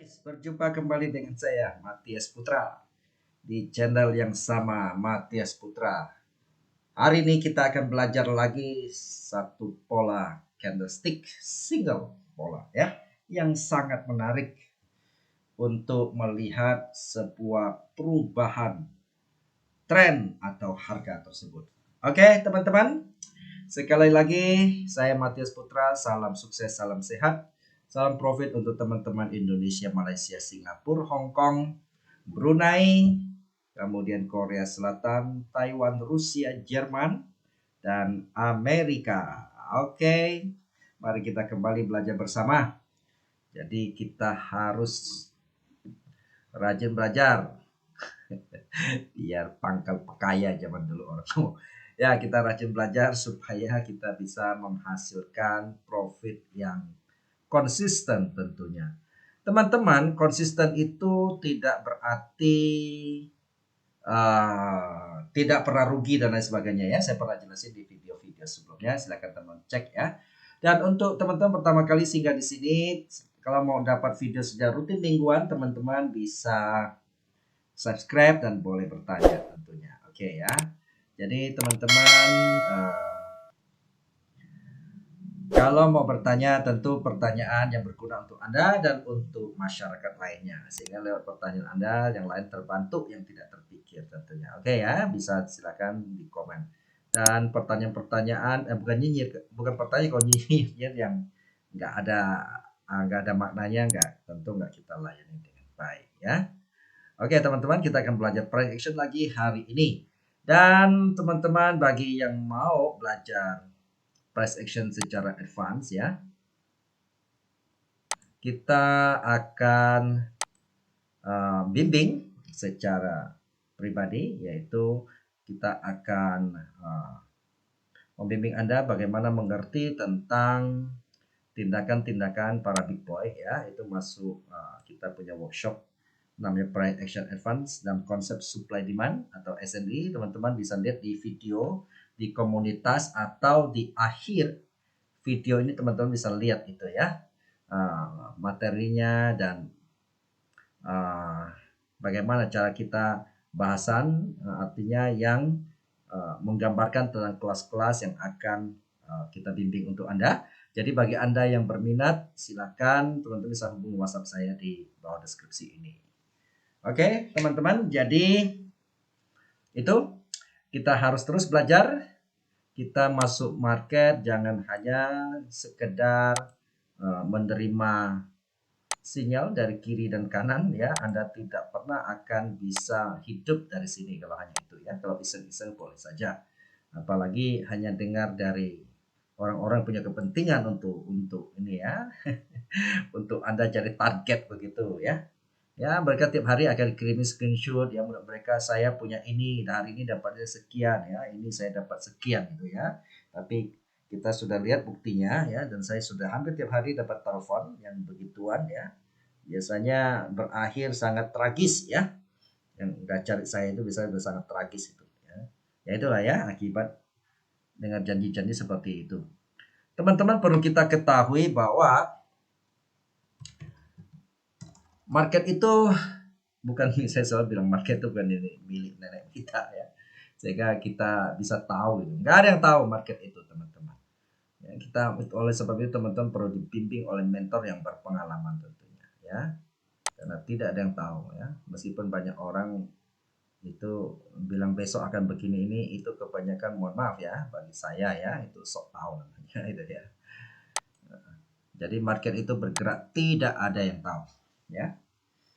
Guys, berjumpa kembali dengan saya Matias Putra di channel yang sama Matias Putra. Hari ini kita akan belajar lagi satu pola candlestick single pola ya yang sangat menarik untuk melihat sebuah perubahan tren atau harga tersebut. Oke, teman-teman. Sekali lagi saya Matias Putra, salam sukses, salam sehat. Salam profit untuk teman-teman Indonesia, Malaysia, Singapura, Hong Kong, Brunei, kemudian Korea Selatan, Taiwan, Rusia, Jerman, dan Amerika. Oke, mari kita kembali belajar bersama. Jadi kita harus rajin belajar. Biar pangkal pekaya zaman dulu orang tua. Ya, kita rajin belajar supaya kita bisa menghasilkan profit yang konsisten tentunya. Teman-teman, konsisten itu tidak berarti tidak pernah rugi dan lain sebagainya ya. Saya pernah jelasin di video-video sebelumnya. Silakan teman cek ya. Dan untuk teman-teman pertama kali singgah di sini, kalau mau dapat video secara rutin mingguan, teman-teman bisa subscribe dan boleh bertanya tentunya. Oke ya. Jadi teman-teman kalau mau bertanya, tentu pertanyaan yang berguna untuk Anda dan untuk masyarakat lainnya. Sehingga lewat pertanyaan Anda, yang lain terbantu, yang tidak terpikir tentunya. Oke ya, bisa silakan di komen. Dan pertanyaan-pertanyaan, bukan pertanyaan kalau nyinyir yang nggak ada maknanya, tentu nggak kita layani dengan baik ya. Oke teman-teman, kita akan belajar price action lagi hari ini. Dan teman-teman bagi yang mau belajar price action secara advance ya, kita akan bimbing secara pribadi, yaitu kita akan membimbing Anda bagaimana mengerti tentang tindakan-tindakan para big boy ya. Itu masuk kita punya workshop namanya price action advance dan konsep supply demand atau SND. Teman-teman bisa lihat di video di komunitas atau di akhir video ini teman-teman bisa lihat itu ya, materinya dan bagaimana cara kita bahasan, artinya yang menggambarkan tentang kelas-kelas yang akan kita bimbing untuk Anda. Jadi bagi Anda yang berminat, silakan teman-teman bisa hubungi WhatsApp saya di bawah deskripsi ini. Oke, teman-teman, jadi itu kita harus terus belajar. Kita masuk market jangan hanya sekedar menerima sinyal dari kiri dan kanan ya. Anda tidak pernah akan bisa hidup dari sini kalau hanya itu ya. Kalau iseng-iseng boleh saja. Apalagi hanya dengar dari orang-orang punya kepentingan untuk ini ya. Untuk Anda jadi target begitu ya. Ya, mereka tiap hari akan kirim screenshot ya, menurut mereka saya punya ini, hari ini dapatnya sekian ya, ini saya dapat sekian gitu ya. Tapi kita sudah lihat buktinya ya, dan saya sudah hampir tiap hari dapat telepon yang begituan ya. Biasanya berakhir sangat tragis ya. Yang nggak cari saya itu bisa sangat tragis itu ya. Ya itulah ya akibat dengan janji-janji seperti itu. Teman-teman perlu kita ketahui bahwa market itu bukan, saya selalu bilang market itu bukan milik nenek kita ya, sehingga kita bisa tahu itu. Nggak ada yang tahu market itu teman-teman ya, kita oleh sebab itu teman-teman perlu dibimbing oleh mentor yang berpengalaman tentunya ya, karena tidak ada yang tahu ya. Meskipun banyak orang itu bilang besok akan begini, ini itu kebanyakan, mohon maaf ya bagi saya ya, itu sok tahu namanya itu ya. Jadi market itu bergerak, tidak ada yang tahu ya.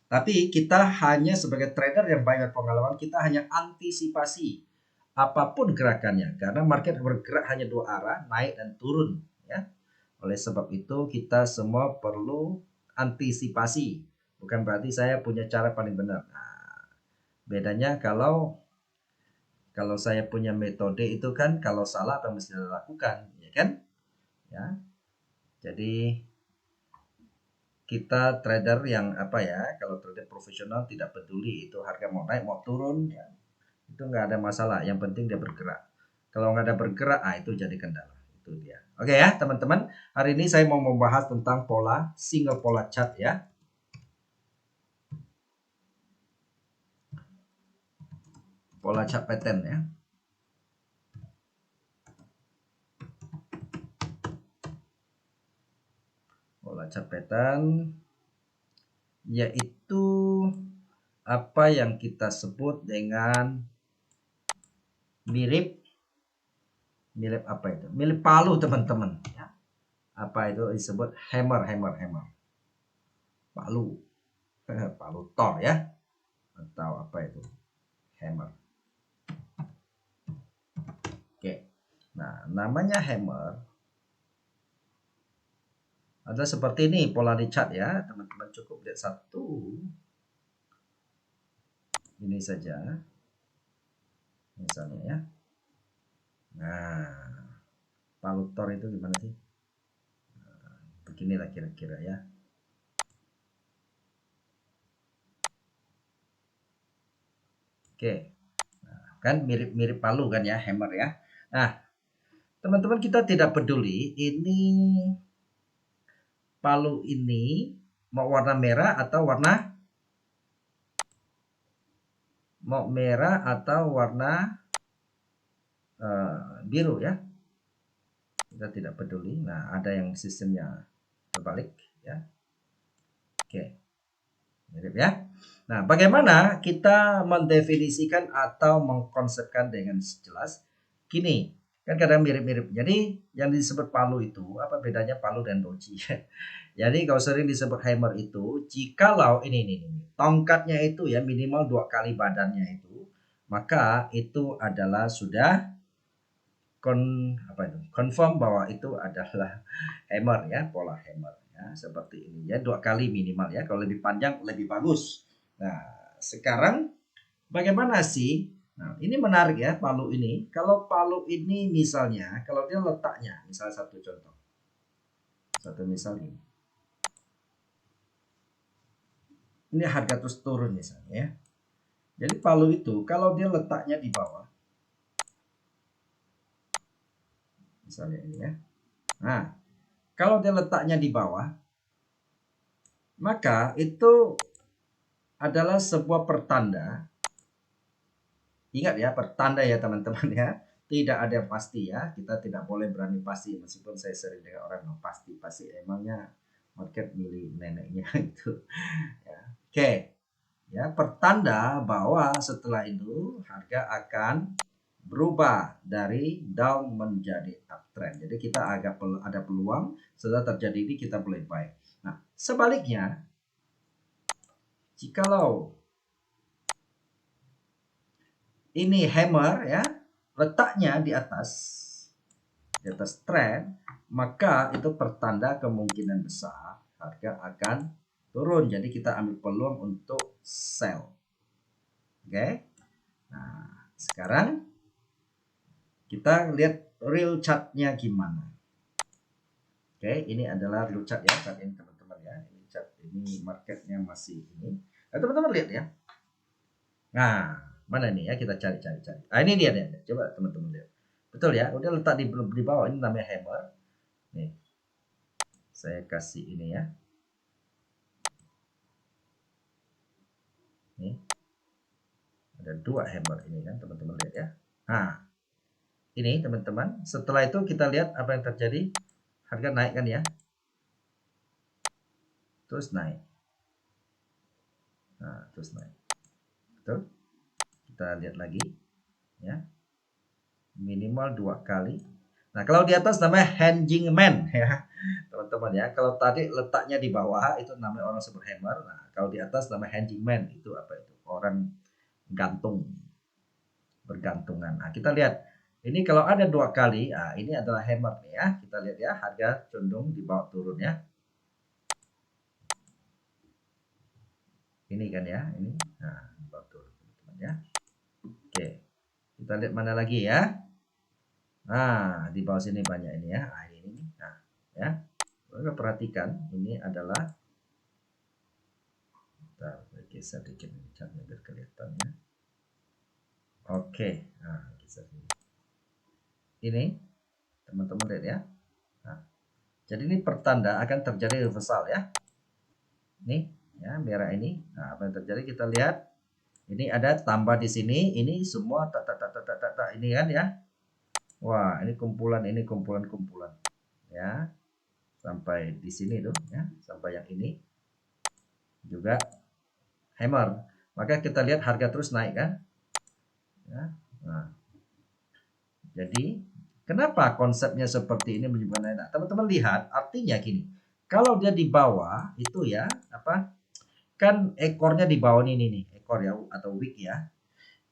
Tapi kita hanya sebagai trader yang banyak pengalaman, kita hanya antisipasi apapun gerakannya. Karena market bergerak hanya dua arah, naik dan turun. Ya. Oleh sebab itu kita semua perlu antisipasi. Bukan berarti saya punya cara paling benar. Nah, bedanya kalau saya punya metode itu kan, kalau salah apa yang mesti dilakukan, ya kan? Ya. Jadi kita trader yang kalau trader profesional tidak peduli itu harga mau naik mau turun ya, itu nggak ada masalah, yang penting dia bergerak. Kalau nggak ada bergerak, itu jadi kendala, itu dia. Oke ya teman-teman, hari ini saya mau membahas tentang pola single pola chart ya. pola chart pattern ya. Pola chart pattern yaitu apa yang kita sebut dengan mirip apa itu? Mirip palu teman-teman ya. Apa itu disebut hammer. Palu. Palu Thor ya. Atau apa itu? Hammer. Oke. Nah, namanya hammer adalah seperti ini pola di chart ya. Teman-teman cukup lihat satu. Ini saja. Misalnya ya. Nah, palu Thor itu gimana sih? Beginilah kira-kira ya. Oke. Nah, kan mirip-mirip palu kan ya, hammer ya. Nah, teman-teman kita tidak peduli ini palu ini mau warna merah atau warna biru ya. Kita tidak peduli. Nah, ada yang sistemnya terbalik ya. Oke. Mirip ya. Nah, bagaimana kita mendefinisikan atau mengkonsepkan dengan jelas? Gini, kan kadang mirip-mirip. Jadi yang disebut palu itu apa bedanya palu dan doji? Jadi kalau sering disebut hammer itu, jikalau ini tongkatnya itu ya minimal 2 kali badannya itu, maka itu adalah sudah confirm bahwa itu adalah hammer ya, pola hammer ya, seperti ini ya, 2 kali minimal ya. Kalau lebih panjang lebih bagus. Nah, sekarang bagaimana sih? Nah, ini menarik ya palu ini. Kalau palu ini misalnya, kalau dia letaknya, misal satu contoh. Satu misal ini. Ini harga terus turun misalnya ya. Jadi palu itu kalau dia letaknya di bawah. Misalnya ini ya. Nah, kalau dia letaknya di bawah, maka itu adalah sebuah pertanda. Ingat ya, pertanda ya teman-teman ya. Tidak ada yang pasti ya. Kita tidak boleh berani pasti. Meskipun saya sering dengar orang yang pasti emangnya market milih neneknya itu. Ya. Oke. Ya, pertanda bahwa setelah itu harga akan berubah dari down menjadi uptrend. Jadi kita agak ada peluang setelah terjadi ini kita boleh buy. Nah, sebaliknya jikalau ini hammer ya, letaknya di atas trend, maka itu pertanda kemungkinan besar harga akan turun. Jadi kita ambil peluang untuk sell. Oke. Nah, sekarang kita lihat real chartnya gimana. Oke, ini adalah real chart ya, chart ini teman-teman ya. Ini chart ini marketnya masih ini. Nah, teman-teman lihat ya. Nah, mana nih ya, kita cari. Nah, ini dia deh. Coba teman-teman lihat. Betul ya, udah letak di bawah, ini namanya hammer. Nih. Saya kasih ini ya. Nih. Ada 2 hammer ini kan, teman-teman lihat ya. Nah, ini teman-teman, setelah itu kita lihat apa yang terjadi. Harga naik kan ya. Terus naik. Nah, terus naik. Betul? Kita lihat lagi ya. Minimal 2 kali. Nah, kalau di atas namanya hanging man ya. Teman-teman ya. Kalau tadi letaknya di bawah itu namanya orang sebut hammer. Nah, kalau di atas namanya hanging man itu apa itu? Orang gantung. Bergantungan. Nah, kita lihat ini kalau ada 2 kali, nah ini adalah hammer nih ya. Kita lihat ya, harga condong dibawa turun ya. Ini kan ya, ini. Nah, dibawa turun teman-teman ya. Oke. Kita lihat mana lagi ya. Nah, di bawah sini banyak ini ya. Nah, ini. Nah, ya. Maka perhatikan, ini adalah kita geser dikit catnya biar kelihatan ya. Oke. Nah, geser ini. Ini teman-teman lihat ya. Nah, jadi ini pertanda akan terjadi reversal ya. Nih, ya, merah ini. Nah, apa yang terjadi kita lihat. Ini ada tambah di sini, ini semua ini kan ya. Wah, ini kumpulan ya. Sampai di sini tuh ya, sampai yang ini juga hammer. Maka kita lihat harga terus naik kan? Ya. Nah, jadi kenapa konsepnya seperti ini menyebabkan naik? Teman-teman lihat, artinya gini. Kalau dia di bawah itu ya, apa? Kan ekornya di bawah ini nih, ekor ya atau wick ya.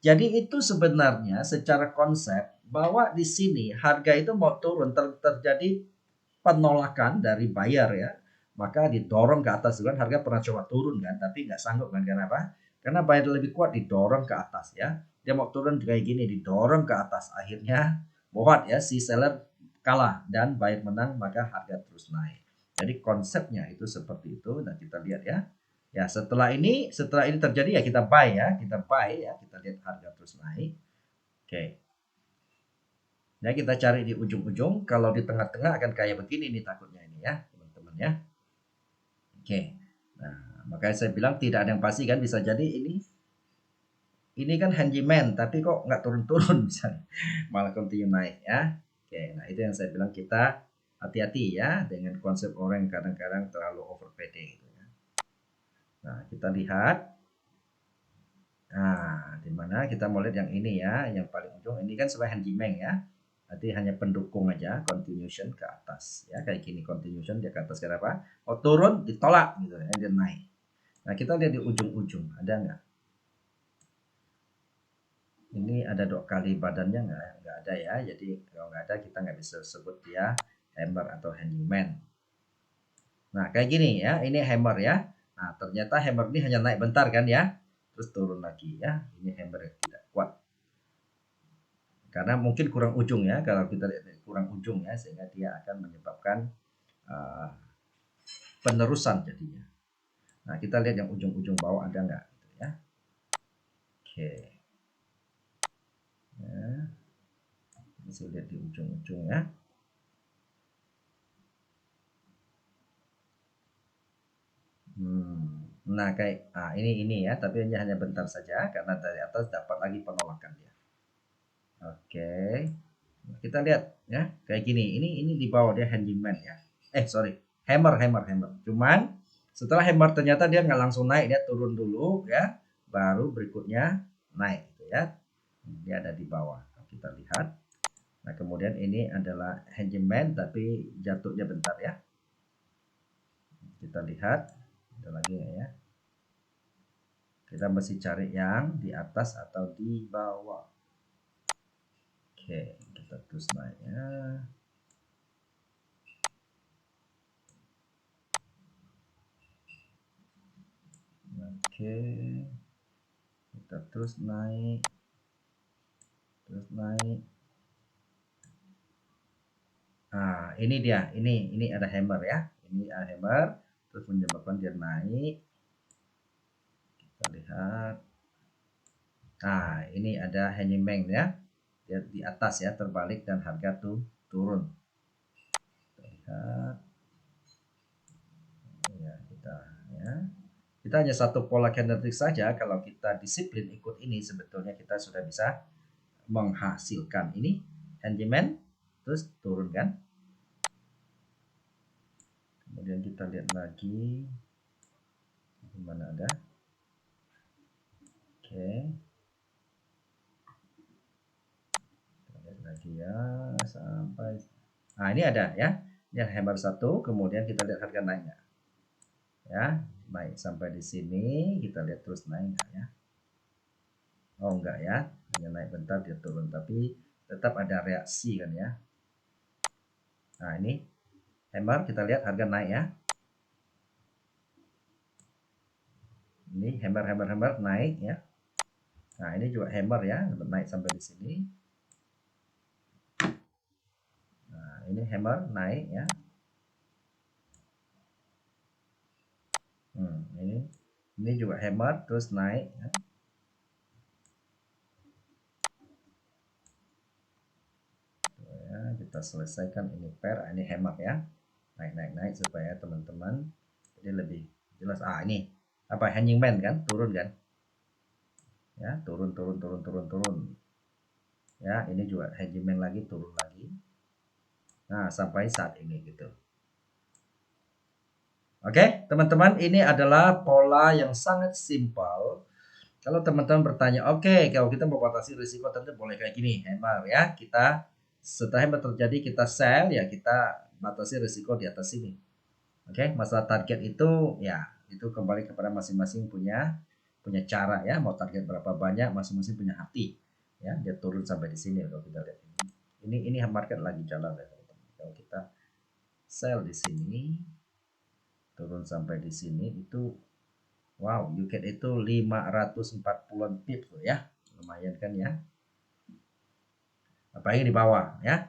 Jadi itu sebenarnya secara konsep bahwa di sini harga itu mau turun terjadi penolakan dari buyer ya, maka didorong ke atas kan, harga pernah coba turun kan, tapi nggak sanggup kan, kenapa? Karena buyer lebih kuat, didorong ke atas ya, dia mau turun kayak gini didorong ke atas, akhirnya buat ya si seller kalah dan buyer menang, maka harga terus naik. Jadi konsepnya itu seperti itu. Dan kita lihat ya, ya setelah ini terjadi ya kita buy ya, kita lihat harga terus naik. Oke. Ya kita cari di ujung-ujung, kalau di tengah-tengah akan kayak begini nih takutnya ini ya teman-teman ya. Oke. Nah, makanya saya bilang tidak ada yang pasti kan, bisa jadi ini kan handyman tapi kok nggak turun-turun misalnya, malah continue naik ya. Oke, nah itu yang saya bilang, kita hati-hati ya dengan konsep orang yang kadang-kadang terlalu over PD gitu ya. Nah, kita lihat. Nah, dimana kita mau lihat yang ini ya, yang paling ujung ini kan sebagai handyman ya. Nanti hanya pendukung aja, continuation ke atas ya, kayak gini, continuation dia ke atas, kenapa? Oh turun ditolak gitu ya, dia naik. Nah kita lihat di ujung-ujung ada nggak? Ini ada 2 kali badannya nggak ada ya, jadi kalau nggak ada kita nggak bisa sebut dia hammer atau handyman. Nah kayak gini ya, ini hammer ya. Nah ternyata hammer ini hanya naik bentar kan ya, terus turun lagi ya. Ini hammer yang tidak kuat karena mungkin kurang ujung ya, kalau kita lihat kurang ujung ya, sehingga dia akan menyebabkan uh, penerusan jadinya. Nah kita lihat yang ujung-ujung bawah ada nggak gitu ya. Oke ya, bisa lihat di ujung-ujung ya. Nah kayak ini ya, tapi ini hanya bentar saja karena dari atas dapat lagi penolakan dia. Oke, kita lihat ya kayak gini, ini di bawah dia handyman ya, sorry, hammer. Cuman setelah hammer ternyata dia nggak langsung naik, dia turun dulu ya, baru berikutnya naik gitu ya. Dia ada di bawah, kita lihat. Nah kemudian ini adalah handyman tapi jatuhnya bentar ya, kita lihat ada lagi ya. Kita mesti cari yang di atas atau di bawah. Oke, kita terus naik ya. Oke, kita terus naik. Nah ini dia, ini ada hammer ya, ini ada hammer terus menyebabkan dia naik. Kita lihat. Nah ini ada handyman ya, dia di atas ya, terbalik dan harga tuh turun. Kita lihat ya, kita hanya satu pola candlestick saja. Kalau kita disiplin ikut ini, sebetulnya kita sudah bisa menghasilkan ini handyman terus turun kan. Kemudian kita lihat lagi di mana ada. Oke, kita lihat lagi ya sampai, nah ini ada ya, ini hammer satu, kemudian kita lihat harga naiknya ya, naik sampai di sini, kita lihat terus naik nggak ya. Oh enggak ya, hanya naik bentar dia turun, tapi tetap ada reaksi kan ya. Nah ini hammer, kita lihat harga naik ya. Ini hammer naik ya. Nah ini juga hammer ya, naik sampai di sini. Nah ini hammer naik ya. Ini juga hammer terus naik ya. Ya, kita selesaikan ini pair, ini hammer ya, naik supaya teman-teman jadi lebih jelas. Ini apa, handyman kan turun kan. Ya, turun. Ya, ini juga hedgeman lagi, turun lagi. Nah, sampai saat ini gitu. Oke, teman-teman, ini adalah pola yang sangat simpel. Kalau teman-teman bertanya, oke, kalau kita mau batasi risiko tentu boleh kayak gini, hammer ya. Kita setelah hammer terjadi kita sell ya, kita batasi risiko di atas sini. Oke, masalah target itu ya itu kembali kepada masing-masing punya cara ya. Mau target berapa banyak, masing-masing punya hati. Ya, dia turun sampai di sini kalau kita lihat ini market lagi jalan ya, teman-teman. Kalau kita sell di sini turun sampai di sini itu wow, UCAD itu 540-an pips loh ya. Lumayan kan ya. Apalagi di bawah ya.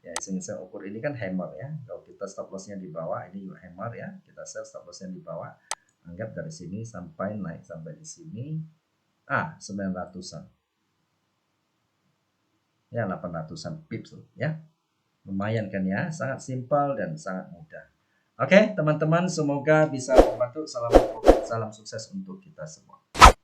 Ya, iseng-iseng ukur ini kan hammer ya. Kalau kita stop lossnya di bawah, ini juga hammer ya. Kita sell stop lossnya di bawah. Anggap dari sini sampai naik sampai di sini. 900-an. Ya, 800-an pips loh ya. Lumayan kan ya. Sangat simpel dan sangat mudah. Oke, teman-teman, semoga bisa membantu. Salam sukses untuk kita semua.